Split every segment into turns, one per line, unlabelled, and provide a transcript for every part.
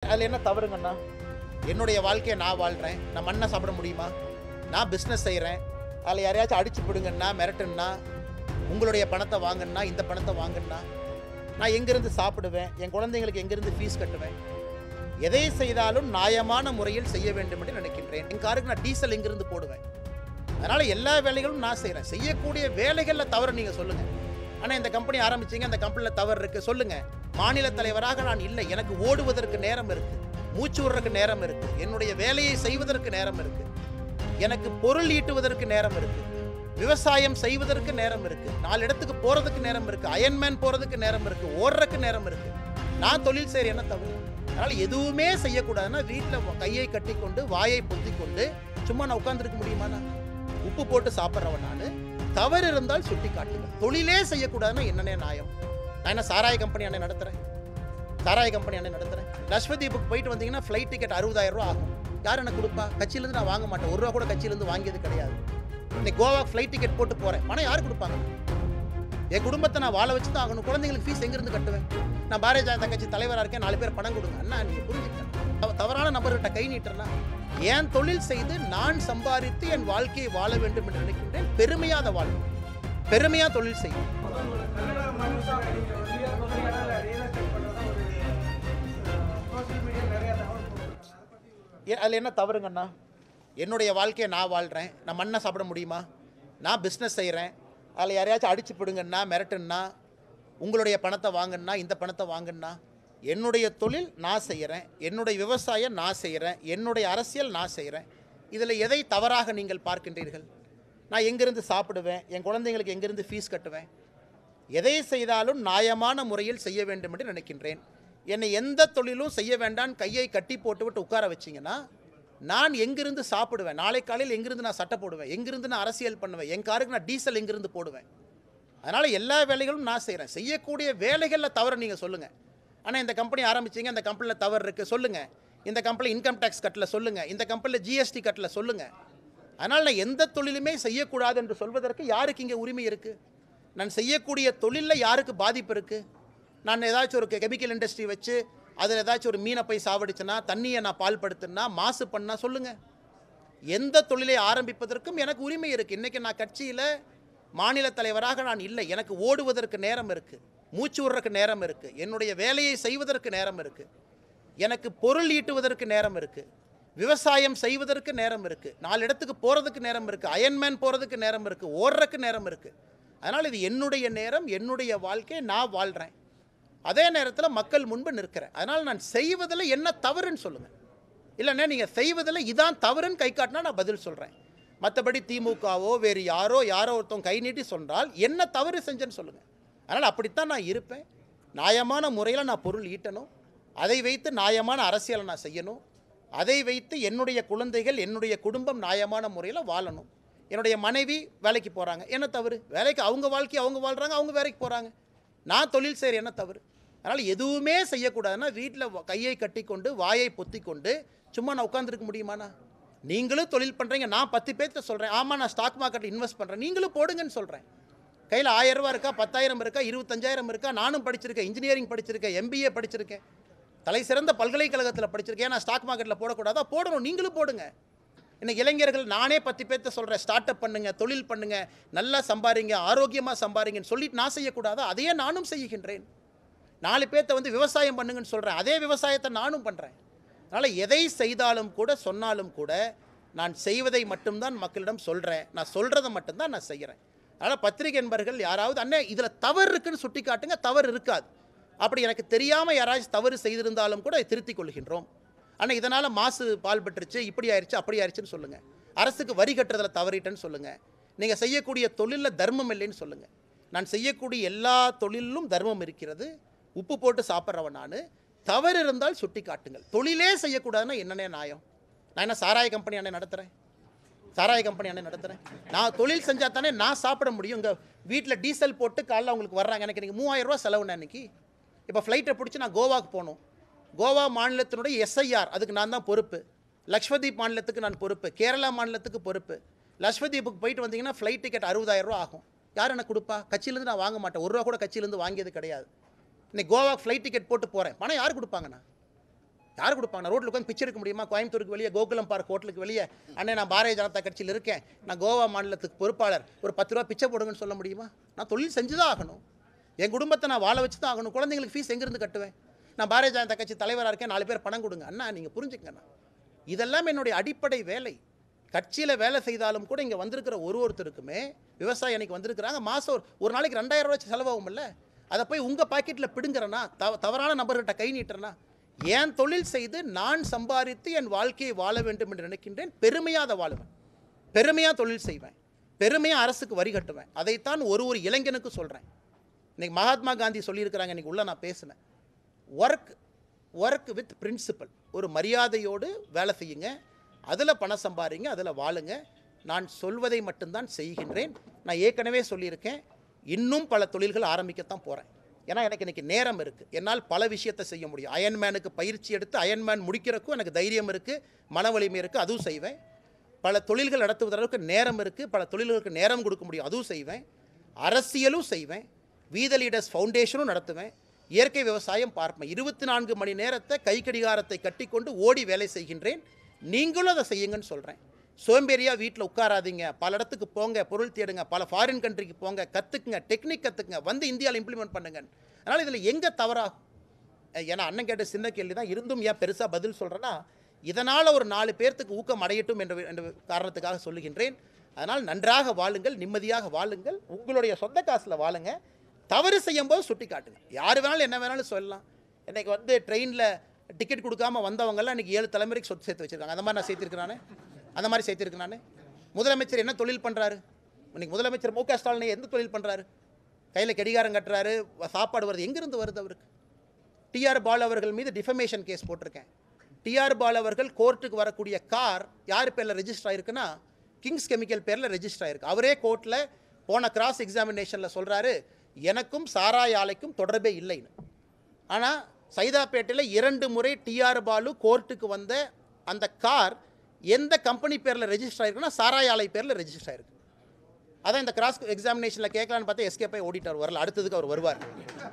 அதில் என்ன தவறுங்கண்ணா? என்னுடைய வாழ்க்கையை நான் வாழ்கிறேன். நான் மண்ணை சாப்பிட முடியுமா? நான் பிஸ்னஸ் செய்கிறேன். அதில் யாரையாச்சும் அடிச்சு பிடுங்கன்னா, மிரட்டுன்னா, உங்களுடைய பணத்தை வாங்கினா, இந்த பணத்தை வாங்கினா, நான் எங்கேருந்து சாப்பிடுவேன்? என் குழந்தைங்களுக்கு எங்கேருந்து ஃபீஸ் கட்டுவேன்? எதை செய்தாலும் நியாயமான முறையில் செய்ய வேண்டும் என்று நினைக்கின்றேன். என் காருக்கு நான் டீசல் எங்கேருந்து போடுவேன்? அதனால் எல்லா வேலைகளும் நான் செய்கிறேன். செய்யக்கூடிய வேலைகளில் தவறு நீங்கள் சொல்லுங்கள். ஆனால் இந்த கம்பெனி ஆரம்பிச்சிங்க, அந்த கம்பெனியில் தவறு இருக்குது சொல்லுங்கள். மாநில தலைவராக நான் இல்லை. எனக்கு ஓடுவதற்கு நேரம் இருக்குது, மூச்சு விடுறதுக்கு நேரம் இருக்குது, என்னுடைய வேலையை செய்வதற்கு நேரம் இருக்குது, எனக்கு பொருள் ஈட்டுவதற்கு நேரம் இருக்குது, விவசாயம் செய்வதற்கு நேரம் இருக்குது, 4 இடத்துக்கு போகிறதுக்கு நேரம் இருக்குது, அயன்மேன் போகிறதுக்கு நேரம் இருக்குது, ஓடுறதுக்கு நேரம் இருக்குது. நான் தொழில் செய்கிற என்ன தவறு? அதனால் எதுவுமே செய்யக்கூடாதுன்னா வீட்டில் கையை கட்டி கொண்டு வாயை பொத்தி கொண்டு சும்மா நான் உட்காந்துருக்க முடியுமாண்ணா? உப்பு போட்டு சாப்பிட்றவன் நான். தவறு இருந்தால் சுட்டி காட்டுங்க. தொழிலே செய்யக்கூடாதுன்னா என்னென்ன நியாயம்? நான் என்ன சாராய கம்பெனி அண்ணன் நடத்துகிறேன்? லட்சதீபுக்கு போயிட்டு வந்தீங்கன்னா ஃப்ளைட் டிக்கெட் 60,000 ரூபா ஆகும். யார் எனக்கு கொடுப்பா? கட்சியிலேருந்து நான் வாங்க மாட்டேன். 1 ரூபா கூட கட்சியிலேருந்து வாங்கியது கிடையாது. இன்னைக்கு கோவாக்கு ஃப்ளைட் டிக்கெட் போட்டு போகிறேன். பணம் யார் கொடுப்பாங்க? என் குடும்பத்தை நான் வாழ வச்சு தான் ஆகணும். குழந்தைங்களுக்கு ஃபீஸ் எங்கேருந்து கட்டுவேன்? நான் பாரதிய ஜனதா கட்சி தலைவராக இருக்கேன், 4 பேர் பணம் கொடுங்க அண்ணா. நீங்கள் புரிஞ்சுக்கிட்டேன். தவறான நபர்கிட்ட கை நீட்டுறேன்னா ஏன் தொழில் செய்து நான் சம்பாதித்து என் வாழ்க்கையை வாழ வேண்டும் என்று நினைக்கின்றேன். பெருமையாக வாழ்வேன், பெருமையாக தொழில் செய்யும். அதில் என்ன தவறுங்கண்ணா? என்னுடைய வாழ்க்கையை நான் வாழ்கிறேன். நான் மண்ணை சாப்பிட முடியுமா? நான் பிஸ்னஸ் செய்கிறேன். அதில் யாரையாச்சும் அடிச்சு பிடுங்கன்னா, மிரட்டுன்னா, உங்களுடைய பணத்தை வாங்கினா, இந்த பணத்தை வாங்கினா, என்னுடைய தொழில் நான் செய்கிறேன், என்னுடைய விவசாயம் நான் செய்கிறேன், என்னுடைய அரசியல் நான் செய்கிறேன். இதில் எதை தவறாக நீங்கள் பார்க்கின்றீர்கள்? நான் எங்கேருந்து சாப்பிடுவேன்? என் குழந்தைங்களுக்கு எங்கேருந்து ஃபீஸ் கட்டுவேன்? எதை செய்தாலும் நியாயமான முறையில் செய்ய வேண்டும் என்று நினைக்கின்றேன். என்னை எந்த தொழிலும் செய்ய வேண்டாம் கையை கட்டி போட்டுவிட்டு உட்கார வச்சிங்கன்னா நான் எங்கிருந்து சாப்பிடுவேன்? நாளை காலையில் எங்கிருந்து நான் சட்டை போடுவேன்? எங்கிருந்து நான் அரசியல் பண்ணுவேன்? என் காருக்கு நான் டீசல் எங்கிருந்து போடுவேன்? அதனால் எல்லா வேலைகளும் நான் செய்கிறேன். செய்யக்கூடிய வேலைகளில் தவறு நீங்கள் சொல்லுங்கள். ஆனால் இந்த கம்பெனி ஆரம்பிச்சிங்க, அந்த கம்பெனியில் தவறு இருக்குது சொல்லுங்கள். இந்த கம்பெனியில் இன்கம் டேக்ஸ் கட்டல சொல்லுங்கள். இந்த கம்பெனியில் ஜிஎஸ்டி கட்டல சொல்லுங்கள். அதனால் நான் எந்த தொழிலுமே செய்யக்கூடாது என்று சொல்வதற்கு யாருக்கு இங்கே உரிமை இருக்குது? நான் செய்யக்கூடிய தொழிலில் யாருக்கு பாதிப்பு இருக்குது? நான் ஏதாச்சும் ஒரு கெமிக்கல் இண்டஸ்ட்ரி வச்சு அதில் ஏதாச்சும் ஒரு மீனை போய் சாவடிச்சுன்னா, தண்ணியை நான் பால்படுத்தினா, மாசு பண்ணால் சொல்லுங்கள். எந்த தொழிலை ஆரம்பிப்பதற்கும் எனக்கு உரிமை இருக்குது. இன்றைக்கி நான் கட்சியில் மாநில தலைவராக நான் இல்லை. எனக்கு ஓடுவதற்கு நேரம் இருக்குது, மூச்சு விடுறதுக்கு நேரம் இருக்குது, என்னுடைய வேலையை செய்வதற்கு நேரம் இருக்குது, எனக்கு பொருள் ஈட்டுவதற்கு நேரம் இருக்குது, விவசாயம் செய்வதற்கு நேரம் இருக்குது, 4 இடத்துக்கு போகிறதுக்கு நேரம் இருக்குது, அயன்மேன் போகிறதுக்கு நேரம் இருக்குது, ஓடுறதுக்கு நேரம் இருக்குது. அதனால் இது என்னுடைய நேரம், என்னுடைய வாழ்க்கையை நான் வாழ்கிறேன். அதே நேரத்தில் மக்கள் முன்பு நிற்கிறேன். அதனால் நான் செய்வதில் என்ன தவறுன்னு சொல்லுங்கள். இல்லைன்னா நீங்கள் செய்வதில் இதான் தவறுன்னு கை காட்டினா நான் பதில் சொல்கிறேன். மற்றபடி திமுகவோ வேறு யாரோ ஒருத்தவங்க கை நீட்டி சொன்னால் என்ன தவறு செஞ்சேன்னு சொல்லுங்கள். அதனால் அப்படித்தான் நான் இருப்பேன். நியாயமான முறையில் நான் பொருள் ஈட்டணும். அதை வைத்து நியாயமான அரசியலை நான் செய்யணும். அதை வைத்து என்னுடைய குழந்தைகள், என்னுடைய குடும்பம் நியாயமான முறையில் வாழணும். என்னுடைய மனைவி வேலைக்கு போகிறாங்க, என்ன தவறு? வேலைக்கு அவங்க வாழ்க்கையை அவங்க வாழ்கிறாங்க, அவங்க வேலைக்கு போகிறாங்க. நான் தொழில் செய்கிற என்ன தவறு? அதனால் எதுவுமே செய்யக்கூடாதுன்னா வீட்டில் கையை கட்டி கொண்டு வாயை பொத்தி கொண்டு சும்மா நான் உட்காந்துருக்க முடியுமாண்ணா? நீங்களும் தொழில் பண்ணுறீங்க. நான் 10 பேர்த்த சொல்கிறேன், ஆமாம் நான் ஸ்டாக் மார்க்கெட்டில் இன்வெஸ்ட் பண்ணுறேன், நீங்களும் போடுங்கன்னு சொல்கிறேன். கையில் 1000 ரூபா இருக்கா, 10,000 இருக்கா, 25,000 இருக்கா? நானும் படிச்சிருக்கேன், இன்ஜினியரிங் படிச்சிருக்கேன், MBA படிச்சிருக்கேன், தலை சிறந்த பல்கலைக்கழகத்தில் படிச்சிருக்கேன். நான் ஸ்டாக் மார்க்கெட்டில் போடக்கூடாதா? போடணும், நீங்களும் போடுங்க. இன்னைக்கு இளைஞர்கள் நானே 10 பேர்த்த சொல்கிறேன், ஸ்டார்ட் அப் பண்ணுங்கள், தொழில் பண்ணுங்கள், நல்லா சம்பாதிங்க, ஆரோக்கியமாக சம்பாதிங்கன்னு சொல்லிட்டு நான் செய்யக்கூடாதா? அதையே நானும் செய்கின்றேன். 4 பேர்த்த வந்து விவசாயம் பண்ணுங்கன்னு சொல்கிறேன், அதே விவசாயத்தை நானும் பண்ணுறேன். அதனால் எதை செய்தாலும் கூட சொன்னாலும் கூட நான் செய்வதை மட்டும்தான் மக்களிடம் சொல்கிறேன். நான் சொல்கிறத மட்டும்தான் நான் செய்கிறேன். அதனால் பத்திரிகை நண்பர்கள் யாராவது அண்ணே இதில் தவறு இருக்குன்னு சுட்டி காட்டுங்க. தவறு இருக்காது. அப்படி எனக்கு தெரியாமல் யாராச்சும் தவறு செய்திருந்தாலும் கூட திருத்திக் கொள்கின்றோம். ஆனால் இதனால் மாசு பால்பட்டுருச்சு, இப்படி ஆயிடுச்சு, அப்படி ஆயிடுச்சுன்னு சொல்லுங்கள். அரசுக்கு வரி கட்டுறதில் தவறிட்டேன்னு சொல்லுங்கள். நீங்கள் செய்யக்கூடிய தொழிலில் தர்மம் இல்லைன்னு சொல்லுங்கள். நான் செய்யக்கூடிய எல்லா தொழிலும் தர்மம் இருக்கிறது. உப்பு போட்டு சாப்பிட்றவன் நான். தவறு இருந்தால் சுட்டி காட்டுங்கள். தொழிலே செய்யக்கூடாதுன்னா என்னென்ன நியாயம்? நான் என்ன சாராய கம்பெனி அண்ணன் நடத்துகிறேன்? நான் தொழில் செஞ்சால் தானே நான் சாப்பிட முடியும். இங்கே வீட்டில் டீசல் போட்டு காலைல அவங்களுக்கு வர்றாங்க. எனக்கு இன்றைக்கி 3000 ரூபா செலவுண்ணா. இன்றைக்கி இப்போ ஃப்ளைட்டை பிடிச்சி நான் கோவாவுக்கு போகணும். கோவா மாநிலத்தினுடைய SIR அதுக்கு நான் தான் பொறுப்பு. லட்சதீப் மாநிலத்துக்கு நான் பொறுப்பு. கேரளா மாநிலத்துக்கு பொறுப்பு. லட்சதீப்புக்கு போயிட்டு வந்தீங்கன்னா ஃப்ளைட் டிக்கெட் 60,000 ரூபா ஆகும். யார் எனக்கு கொடுப்பா? கட்சியிலேருந்து நான் வாங்க மாட்டேன். 1 ரூபா கூட கட்சியிலேருந்து வாங்கியது கிடையாது. இன்னைக்கு கோவாக்கு ஃப்ளைட் டிக்கெட் போட்டு போகிறேன். பணம் யார் கொடுப்பாங்கண்ணா? யார் கொடுப்பாங்க? நான் ரோட்டில் உட்காந்து பிச்சை எடுக்க முடியுமா? கோயம்புத்தூருக்கு வெளியே கோகுலம் பார்க் ஹோட்டலுக்கு வெளியே அண்ணே நான் பாரதிய ஜனதா கட்சியில் இருக்கேன், நான் கோவா மாநிலத்துக்கு பொறுப்பாளர், ஒரு 10 ரூபா பிச்சை போடுங்கன்னு சொல்ல முடியுமா? நான் தொழில் செஞ்சு தான் ஆகணும். என் குடும்பத்தை நான் வாழ வச்சு தான் ஆகணும். குழந்தைங்களுக்கு ஃபீஸ் எங்கேருந்து கட்டுவேன்? நான் பாரதிய ஜனதா கட்சி தலைவராக இருக்கேன், 4 பேர் பணம் கொடுங்க. அண்ணா நீங்கள் புரிஞ்சுக்கண்ணா, இதெல்லாம் என்னுடைய அடிப்படை வேலை. கட்சியில் வேலை செய்தாலும் கூட இங்கே வந்திருக்கிற ஒருத்தருக்குமே விவசாயி அன்றைக்கி வந்திருக்கிறாங்க, மாதம் ஒரு நாளைக்கு 2000 ரூபா செலவாகும்ல. அதை போய் உங்கள் பாக்கெட்டில் பிடுங்கிறேன்னா, தவறான நபர்கிட்ட கை நீட்டுறேன்னா, ஏன் தொழில் செய்து நான் சம்பாதித்து என் வாழ்க்கையை வாழ வேண்டும் என்று நினைக்கின்றேன். பெருமையாக அதை வாழுவேன், பெருமையாக தொழில் செய்வேன், பெருமையாக அரசுக்கு வரி கட்டுவேன். அதைத்தான் ஒரு இளைஞனுக்கு சொல்கிறேன். இன்றைக்கி மகாத்மா காந்தி சொல்லியிருக்கிறாங்க, இன்றைக்கி உள்ள நான் பேசினேன், ஒர்க் வித் பிரின்சிபல். ஒரு மரியாதையோடு வேலை செய்யுங்க, அதில் பணம் சம்பாதிங்க, அதில் வாழுங்க. நான் சொல்வதை மட்டும்தான் செய்கின்றேன். நான் ஏற்கனவே சொல்லியிருக்கேன், இன்னும் பல தொழில்கள் ஆரம்பிக்கத்தான் போகிறேன். ஏன்னா எனக்கு இன்றைக்கி நேரம் இருக்குது, என்னால் பல விஷயத்தை செய்ய முடியும். அயன்மேனுக்கு பயிற்சி எடுத்து அயன்மேன் முடிக்கிறக்கும் எனக்கு தைரியம் இருக்குது, மன வலிமை இருக்குது, அதுவும் செய்வேன். பல தொழில்கள் நடத்துவதற்கு நேரம் இருக்குது, பல தொழில்களுக்கு நேரம் கொடுக்க முடியும், அதுவும் செய்வேன். அரசியலும் செய்வேன், வீத லீடர்ஸ் ஃபவுண்டேஷனும் நடத்துவேன், இயற்கை விவசாயம் பார்ப்பேன். 24 மணி நேரத்தை கைக்கடிகாரத்தை கட்டிக்கொண்டு ஓடி வேலை செய்கின்றேன். நீங்களும் அதை செய்யுங்கன்னு சொல்கிறேன். சோம்பேறியாக வீட்டில் உட்காராதீங்க, பல இடத்துக்கு போங்க, பொருள் தேடுங்க, பல ஃபாரின் கண்ட்ரிக்கு போங்க, கற்றுக்குங்க, டெக்னிக் கற்றுக்குங்க, வந்து இந்தியாவில் இம்ப்ளிமெண்ட் பண்ணுங்க. அதனால் இதில் எங்கே தவறாகும்? ஏன்னா அண்ணன் கேட்ட சின்ன கேள்வி தான், இருந்தும் ஏன் பெருசாக பதில் சொல்கிறேன்னா, இதனால் ஒரு 4 பேர்த்துக்கு ஊக்கம் அடையட்டும் என்ற காரணத்துக்காக சொல்லுகின்றேன். அதனால் நன்றாக வாழுங்கள், நிம்மதியாக வாழுங்கள், உங்களுடைய சொந்த காசில் வாழுங்க. தவறு செய்யும்போது சுட்டி காட்டுங்க. யார் வேணாலும் என்ன வேணாலும் சொல்லலாம். இன்றைக்கி வந்து ட்ரெயினில் டிக்கெட் கொடுக்காமல் வந்தவங்கெல்லாம் இன்றைக்கி 7 தலைமுறைக்கு சொத்து சேர்த்து வச்சுருக்காங்க. அந்த மாதிரி நான் சேர்த்திருக்கிறானே, அந்த மாதிரி சேர்த்திருக்கேன் நான். முதலமைச்சர் என்ன தொழில் பண்ணுறாரு? இன்றைக்கி முதலமைச்சர் மு க ஸ்டாலின் எந்த தொழில் பண்ணுறாரு? கையில் கடிகாரம் கட்டுறாரு, சாப்பாடு வருது, எங்கேருந்து வருது அவருக்கு? டிஆர் பாலு அவர்கள் மீது டிஃபமேஷன் கேஸ் போட்டிருக்கேன். டிஆர் பாலு அவர்கள் கோர்ட்டுக்கு வரக்கூடிய கார் யார் பேரில் ரெஜிஸ்டர் ஆகிருக்குன்னா, கிங்ஸ் கெமிக்கல் பேரில் ரெஜிஸ்டர் ஆகிருக்கு. அவரே கோர்ட்டில் போன கிராஸ் எக்ஸாமினேஷனில் சொல்கிறாரு, எனக்கும் சாராய ஆலைக்கும் தொடர்பே இல்லைன்னு. ஆனால் சைதாப்பேட்டையில் 2 முறை டிஆர் பாலு கோர்ட்டுக்கு வந்த அந்த கார் எந்த கம்பெனி பேரில் ரெஜிஸ்டர் ஆகிருக்குன்னா, சாராய ஆலை பேரில் ரெஜிஸ்டர் ஆகிருக்கு. அதான் இந்த கிராஸ் எக்ஸாமினேஷனில் கேட்கலான்னு பார்த்தா எஸ்கேப்பை ஓடிட்டார், வரல, அடுத்ததுக்கு அவர் வருவார்.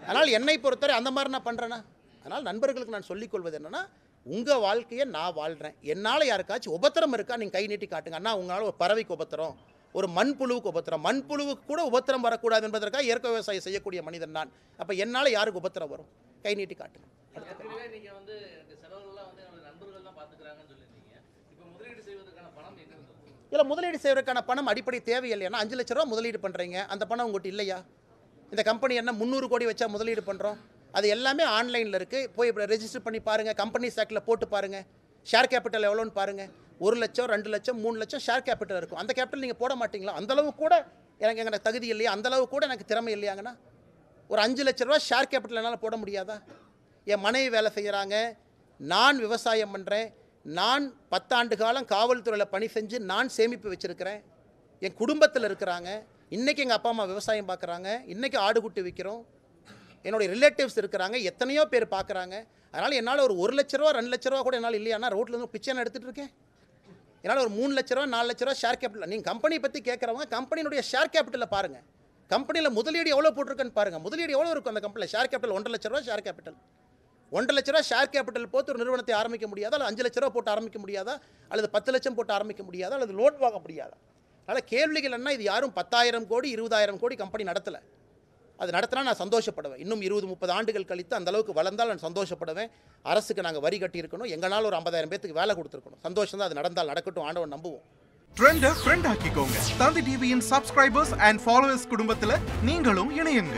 அதனால் என்னை பொறுத்தவரை அந்த மாதிரி நான் பண்ணுறேன்னா. அதனால் நண்பர்களுக்கு நான் சொல்லிக்கொள்வது என்னென்னா, உங்கள் வாழ்க்கையை நான் வாழ்கிறேன். என்னால் யாருக்காச்சும் உபத்திரம் இருக்கா, நீங்கள் கை நீட்டி காட்டுங்க. அண்ணா உங்களால் ஒரு பறவைக்கு உபத்திரம், ஒரு மண்புழுவுக்கு உபத்திரம், மண்புழுவுக்கு கூட உபத்திரம் வரக்கூடாது என்பதற்காக இயற்கை விவசாயம் செய்யக்கூடிய மனிதன் நான். அப்போ என்னால் யாருக்கு உபத்திரம் வரும்? கை நீட்டி காட்டுங்க. இல்லை, முதலீடு செய்வதற்கான பணம் அடிப்படை தேவையில்லைன்னா 5 லட்ச ரூபா முதலீடு பண்ணுறீங்க, அந்த பணம் உங்கள்கிட்ட இல்லையா? இந்த கம்பெனி என்ன 300 கோடி வச்சா முதலீடு பண்ணுறோம்? அது எல்லாமே ஆன்லைனில் இருக்குது, போய் ரெஜிஸ்டர் பண்ணி பாருங்கள், கம்பெனிஸ் ஆக்டில் போட்டு பாருங்கள், ஷேர் கேபிட்டல் எவ்வளோன்னு பாருங்கள். 1 லட்சம், 2 லட்சம், 3 லட்சம் ஷேர் கேபிட்டல் இருக்கும். அந்த கேபிட்டல் நீங்கள் போட மாட்டிங்களா? அந்தளவு கூட எனக்கு தகுதி இல்லையா? அந்தளவு கூட எனக்கு திறமை இல்லையாங்கன்னா, ஒரு 5 லட்ச ரூபா ஷேர் கேபிட்டல் என்னால் போட முடியாதா? என் மனைவி வேலை செய்கிறாங்க, நான் விவசாயம் பண்ணுறேன், நான் 10 ஆண்டு காலம் காவல்துறையில் பணி செஞ்சு நான் சேமிப்பு வச்சுருக்கிறேன், என் குடும்பத்தில் இருக்கிறாங்க, இன்றைக்கி எங்கள் அப்பா அம்மா விவசாயம் பார்க்குறாங்க, இன்றைக்கி ஆடுகுட்டி விற்கிறோம், என்னுடைய ரிலேட்டிவ்ஸ் இருக்கிறாங்க, எத்தனையோ பேர் பார்க்குறாங்க. அதனால் என்னால் ஒரு 1 லட்ச ரூபா 2 லட்ச ரூபா கூட என்னால் இல்லையானா ரோட்டில் வந்து பிச்சை எடுத்துகிட்டு இருக்கேன். என்னால் ஒரு 3 லட்ச ரூபா 4 லட்ச ரூபா ஷேர் கேபிட்டல். நீங்கள் கம்பெனி பற்றி கேட்குறவங்க கம்பெனியுடைய ஷேர் கேபிட்டலில் பாருங்கள், கம்பெனியில் முதலீடு எவ்வளோ போட்டிருக்குன்னு பாருங்கள். முதலீடு எவ்வளோ இருக்கும் அந்த கம்பெனியில்? ஷேர் கேபிட்டல் 1.5 லட்ச ரூபா ஷேர் கேபிட்டல். 1.5 லட்ச ரூபா ஷேர் கேபிட்டல் போட்டு ஒரு நிறுவனத்தை ஆரம்பிக்க முடியாதா? அல்லது 5 லட்ச ரூபா போட்டு ஆரம்பிக்க முடியாதா? அல்லது 10 லட்சம் போட்டு ஆரம்பிக்க முடியாதா? அல்லது லோன் வாங்க முடியாதா? அதனால் கேள்விகள் என்ன, இது யாரும் 10,000 கோடி 20,000 கோடி கம்பெனி நடத்தலை. அது நடத்தினா நான் சந்தோஷப்படுவேன். இன்னும் 20-30 ஆண்டுகள் கழித்து அந்த அளவுக்கு வளர்ந்தால் நான் சந்தோஷப்படுவேன். அரசுக்கு நாங்கள் வரி கட்டியிருக்கணும், எங்களால் ஒரு 50,000 பேருக்கு வேலை கொடுத்துருக்கணும். சந்தோஷம் தான், அது நடந்தால் நடக்கட்டும், ஆண்டவன் நம்புவோம்.
ட்ரெண்டை ஃப்ரெண்ட் ஆக்கிக்கோங்க. தந்தி டிவியின் சப்ஸ்கிரைபர்ஸ் அண்ட் ஃபாலோவர்ஸ் குடும்பத்தில் நீங்களும் இணையுங்க.